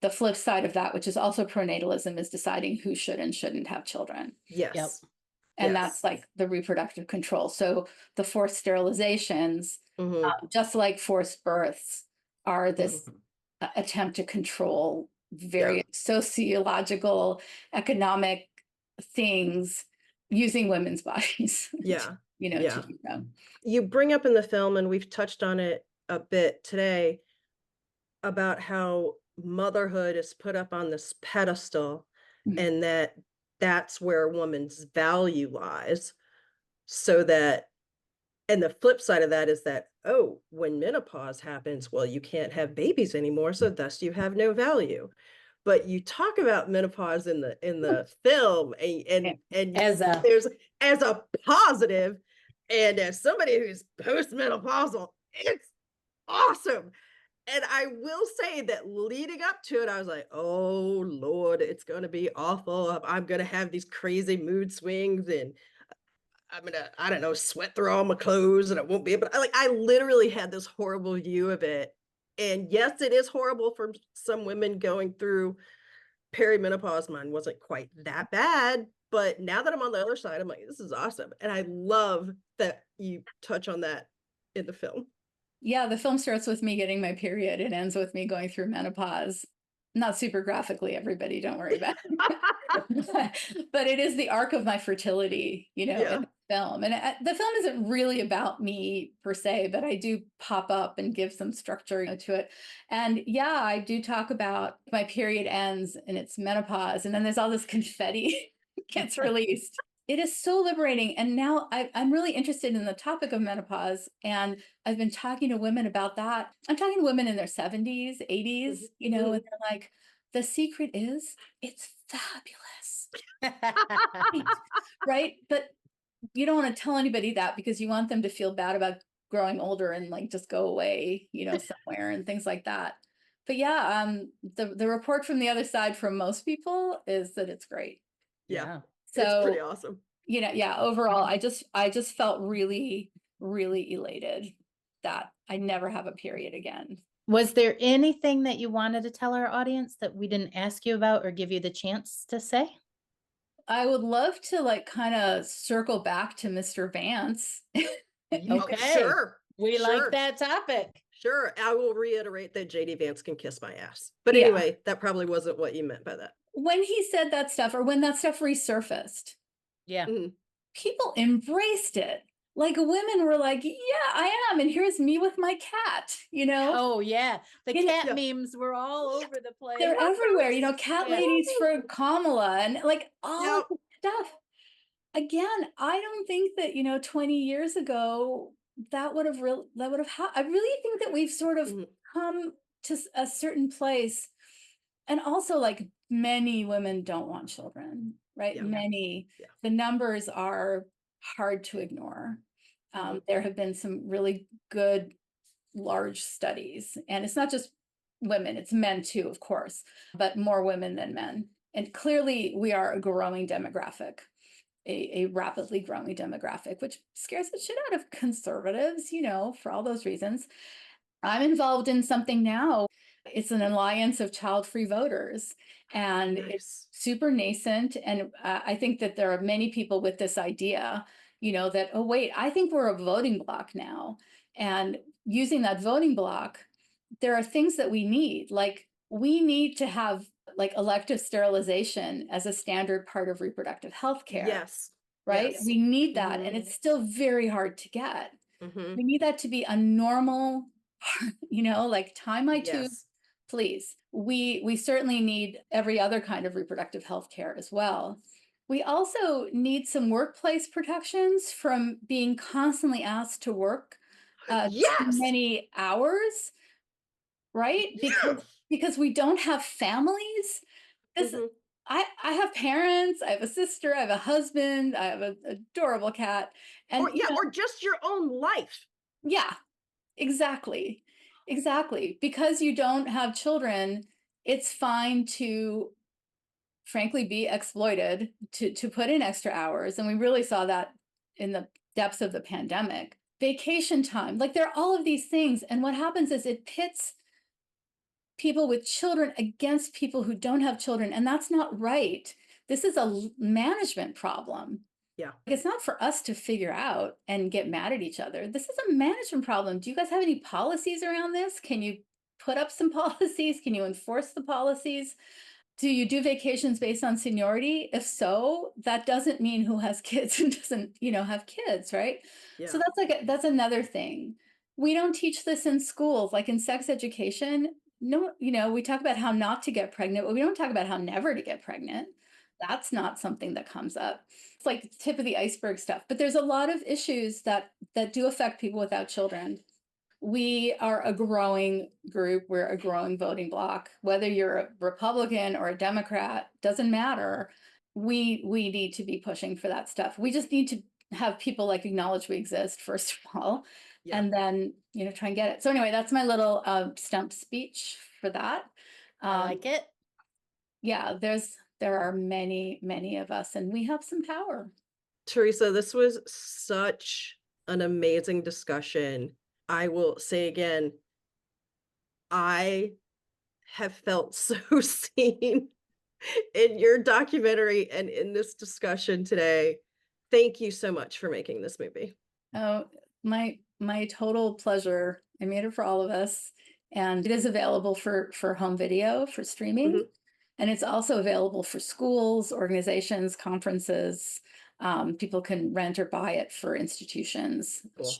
the flip side of that, which is also pronatalism, is deciding who should and shouldn't have children. Yes. And that's like the reproductive control. So the forced sterilizations, just like forced births, are this attempt to control various sociological, economic things using women's bodies. You know, to do them. You bring up in the film, and we've touched on it a bit today, about how motherhood is put up on this pedestal, and that's where a woman's value lies. So that, and the flip side of that is that, oh, when menopause happens, well, you can't have babies anymore, so thus you have no value. But you talk about menopause in the film, and there's as a positive, and as somebody who's postmenopausal, it's awesome. And I will say that leading up to it, I was like, oh Lord, it's going to be awful. I'm going to have these crazy mood swings, and I'm going to, I don't know, sweat through all my clothes, and I won't be able to, I literally had this horrible view of it. And yes, it is horrible for some women going through perimenopause. Mine wasn't quite that bad, but now that I'm on the other side, I'm like, this is awesome. And I love that you touch on that in the film. Yeah, the film starts with me getting my period. It ends with me going through menopause. Not super graphically, everybody, don't worry about it. But it is the arc of my fertility, you know, in the film. And the film isn't really about me per se, but I do pop up and give some structure to it. And yeah, I do talk about my period ends and it's menopause. And then there's all this confetti gets released. It is so liberating. And now I'm really interested in the topic of menopause. And I've been talking to women about that. I'm talking to women in their 70s, 80s, you know, and they're like, the secret is it's fabulous. Right? But you don't want to tell anybody that because you want them to feel bad about growing older and like just go away, you know, somewhere and things like that. But yeah, the report from the other side from most people is that it's great. Yeah. So it's pretty awesome. You know, yeah, overall, I just felt really, really elated that I never have a period again. Was there anything that you wanted to tell our audience that we didn't ask you about or give you the chance to say? I would love to like kind of circle back to Mr. Vance. Okay. Sure. We like that topic. Sure. I will reiterate that JD Vance can kiss my ass. But anyway, that probably wasn't what you meant by that. When he said that stuff, or when that stuff resurfaced, people embraced it. Like women were like, yeah, I am. And here's me with my cat, you know? Oh, yeah. The cat memes were all over the place. They're everywhere, you know, cat ladies for Kamala and like all of the stuff. Again, I don't think that, you know, 20 years ago, that would have happened. I really think that we've sort of come to a certain place. And also like many women don't want children, right? The numbers are hard to ignore. There have been some really good large studies, and it's not just women, it's men too, of course, but more women than men. And clearly we are a growing demographic, a rapidly growing demographic, which scares the shit out of conservatives, for all those reasons. I'm involved in something now. It's an alliance of child-free voters, and it's super nascent. And I think that there are many people with this idea, that, oh, wait, I think we're a voting bloc now. And using that voting bloc, there are things that we need. Like, we need to have like elective sterilization as a standard part of reproductive health care. Yes. Right? Yes. We need that. And it's still very hard to get. We need that to be a normal, like tie my tube, please. We certainly need every other kind of reproductive health care as well. We also need some workplace protections from being constantly asked to work too many hours, right? Because we don't have families. I have parents, I have a sister, I have a husband, I have an adorable cat. And or just your own life. Yeah, exactly. Exactly. Because you don't have children, it's fine to frankly be exploited, to put in extra hours. And we really saw that in the depths of the pandemic. Vacation time, like there are all of these things. And what happens is it pits people with children against people who don't have children. And that's not right. This is a management problem. Yeah. It's not for us to figure out and get mad at each other. This is a management problem. Do you guys have any policies around this? Can you put up some policies? Can you enforce the policies? Do you do vacations based on seniority? If so, that doesn't mean who has kids and doesn't, have kids, right? Yeah. So that's another thing. We don't teach this in schools, like in sex education. No, we talk about how not to get pregnant, but we don't talk about how never to get pregnant. That's not something that comes up. It's like the tip of the iceberg stuff. But there's a lot of issues that do affect people without children. We are a growing group. We're a growing voting bloc. Whether you're a Republican or a Democrat, doesn't matter. We need to be pushing for that stuff. We just need to have people like acknowledge we exist, first of all, and then, try and get it. So anyway, that's my little stump speech for that. I like it. Yeah, there are many, many of us, and we have some power. Theresa, this was such an amazing discussion. I will say again, I have felt so seen in your documentary and in this discussion today. Thank you so much for making this movie. Oh, my total pleasure. I made it for all of us, and it is available for home video, for streaming. And it's also available for schools, organizations, conferences. People can rent or buy it for institutions. Cool.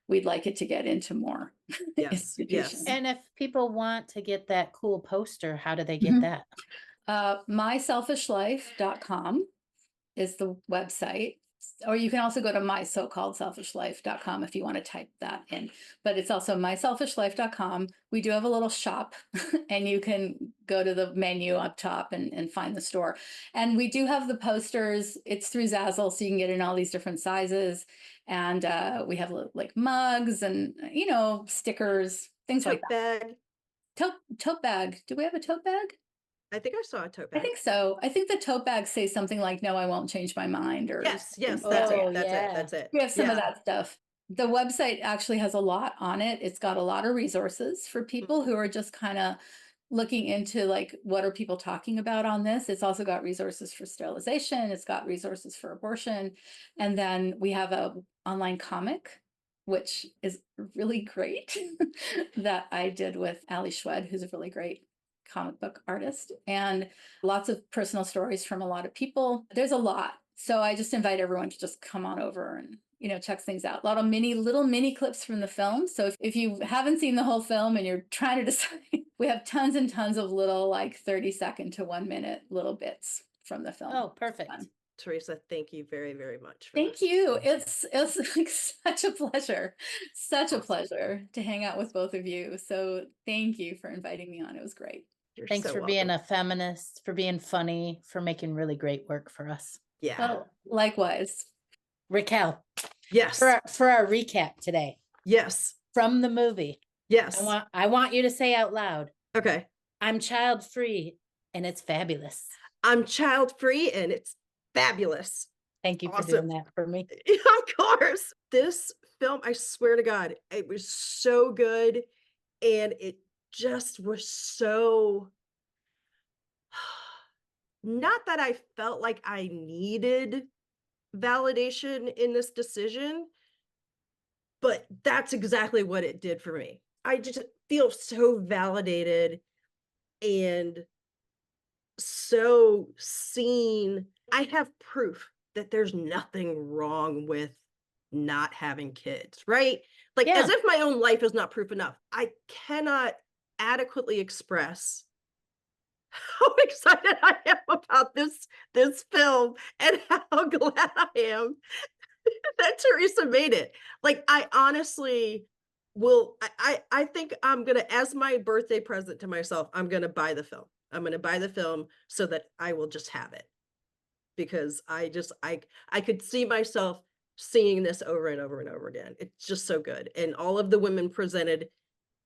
We'd like it to get into more institutions. And if people want to get that cool poster, how do they get that? myselfishlife.com is the website. Or you can also go to mysocalledselfishlife.com if you want to type that in. But it's also myselfishlife.com. We do have a little shop, and you can go to the menu up top and find the store. And we do have the posters. It's through Zazzle, so you can get in all these different sizes. And we have like mugs and, stickers, things like that. Tote bag. Do we have a tote bag? I think I saw a tote bag. I think so. I think the tote bags say something like, "No, I won't change my mind," or yes, that's it. We have some of that stuff. The website actually has a lot on it. It's got a lot of resources for people who are just kind of looking into like, what are people talking about on this? It's also got resources for sterilization. It's got resources for abortion. And then we have a online comic, which is really great, that I did with Ali Schwed, who's a really great comic book artist, and lots of personal stories from a lot of people. There's a lot. So I just invite everyone to just come on over and, check things out. A lot of little mini clips from the film. So if you haven't seen the whole film and you're trying to decide, we have tons and tons of little like 30-second to 1 minute little bits from the film. Oh, perfect. Theresa, thank you very, very much. Thank you. It's like such a pleasure to hang out with both of you. So thank you for inviting me on. It was great. Thanks for being a feminist, for being funny, for making really great work for us. Yeah. Well, likewise. Raquel. Yes. For our recap today. Yes. From the movie. Yes. I want you to say out loud. Okay. I'm child free and it's fabulous. I'm child free and it's fabulous. Thank you for Awesome. doing that for me. Of course. This film, I swear to God, it was so good. And it just was so, not that I felt like I needed validation in this decision, but that's exactly what it did for me. I just feel so validated and so seen. I have proof that there's nothing wrong with not having kids, right? Like, as if my own life is not proof enough. I cannot adequately express how excited I am about this film and how glad I am that Theresa made it. Like, I honestly will, I think I'm gonna, as my birthday present to myself, I'm gonna buy the film. I'm gonna buy the film so that I will just have it. Because I could see myself seeing this over and over and over again. It's just so good. And all of the women presented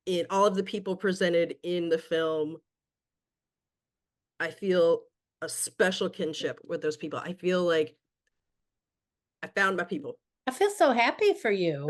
in, all of the people presented in the film, I feel a special kinship with those people. I feel like I found my people. I feel so happy for you.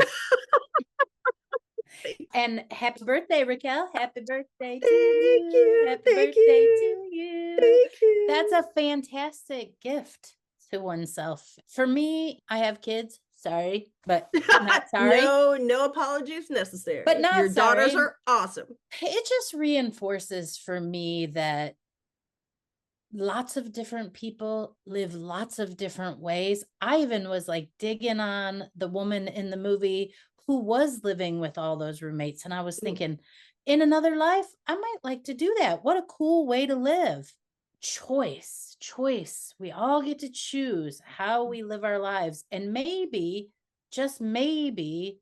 And happy birthday, Raquel. Happy birthday to you. Happy birthday to you. Thank you. That's a fantastic gift to oneself. For me, I have kids. Sorry, but not sorry. No apologies necessary. But not your daughters sorry. are awesome. It just reinforces for me that lots of different people live lots of different ways. I even was like digging on the woman in the movie who was living with all those roommates. And I was thinking, in another life, I might like to do that. What a cool way to live. Choice. We all get to choose how we live our lives. And maybe, just maybe,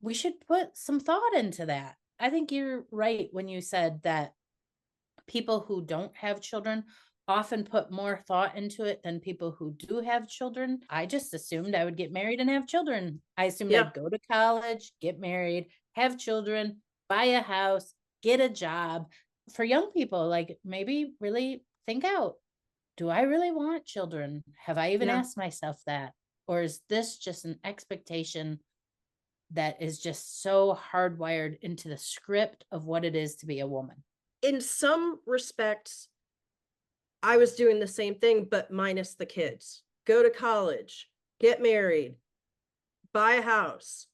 we should put some thought into that. I think you're right when you said that people who don't have children often put more thought into it than people who do have children. I just assumed I would get married and have children. I assumed I'd go to college, get married, have children, buy a house, get a job. For young people, like, maybe really think out, do I really want children? Have I even asked myself that? Or is this just an expectation that is just so hardwired into the script of what it is to be a woman? In some respects, I was doing the same thing, but minus the kids. Go to college, get married, buy a house,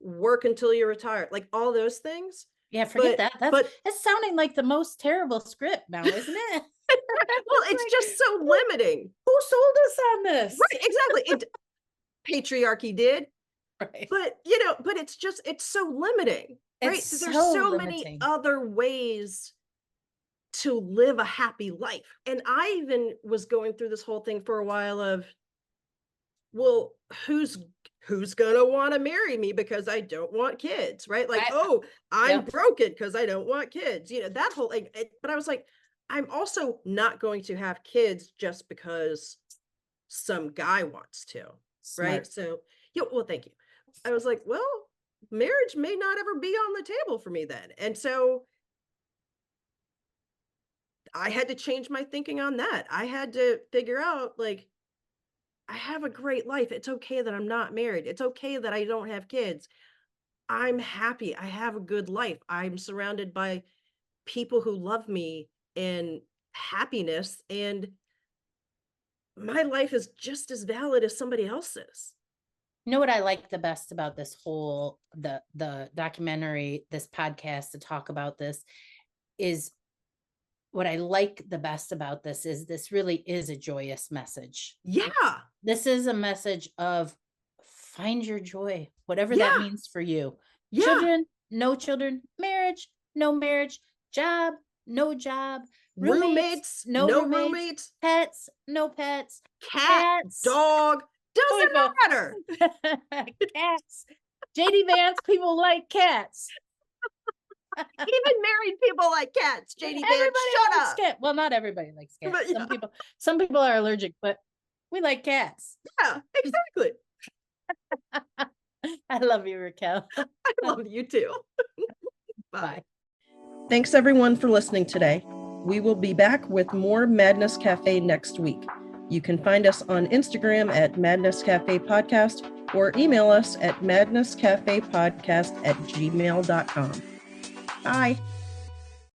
work until you retire, like all those things. Yeah, forget that. That's sounding like the most terrible script now, isn't it? Well, it's just so limiting. Who sold us on this? Right, exactly. Patriarchy did. Right. But, but it's so limiting, right? It's There's so so limiting. many other ways to live a happy life. And I even was going through this whole thing for a while of, well, who's gonna want to marry me because I don't want kids, right? Like, I'm broken because I don't want kids, that whole thing. But I was like, I'm also not going to have kids just because some guy wants to. Smart. Right? So, well, thank you. I was like, well, marriage may not ever be on the table for me then. And so I had to change my thinking on that. I had to figure out, like, I have a great life. It's okay that I'm not married. It's okay that I don't have kids. I'm happy. I have a good life. I'm surrounded by people who love me and happiness. And my life is just as valid as somebody else's. You know what I like the best about this whole, the documentary, this podcast to talk about this is, what I like the best about this is this really is a joyous message. Yeah. This is a message of find your joy, whatever that means for you. Yeah. Children, no children, marriage, no marriage, job, no job, roommates, no roommates, pets, no pets, cats, dog, doesn't matter. Cats. JD Vance, people like cats. Even married people like cats. JD Vance, shut up. Cats. Well, not everybody likes cats. Some people are allergic, but we like cats. Yeah, exactly. I love you, Raquel. I love you too. Bye. Thanks everyone for listening today. We will be back with more Madness Cafe next week. You can find us on Instagram at Madness Cafe Podcast or email us at madnesscafepodcast@gmail.com. Bye.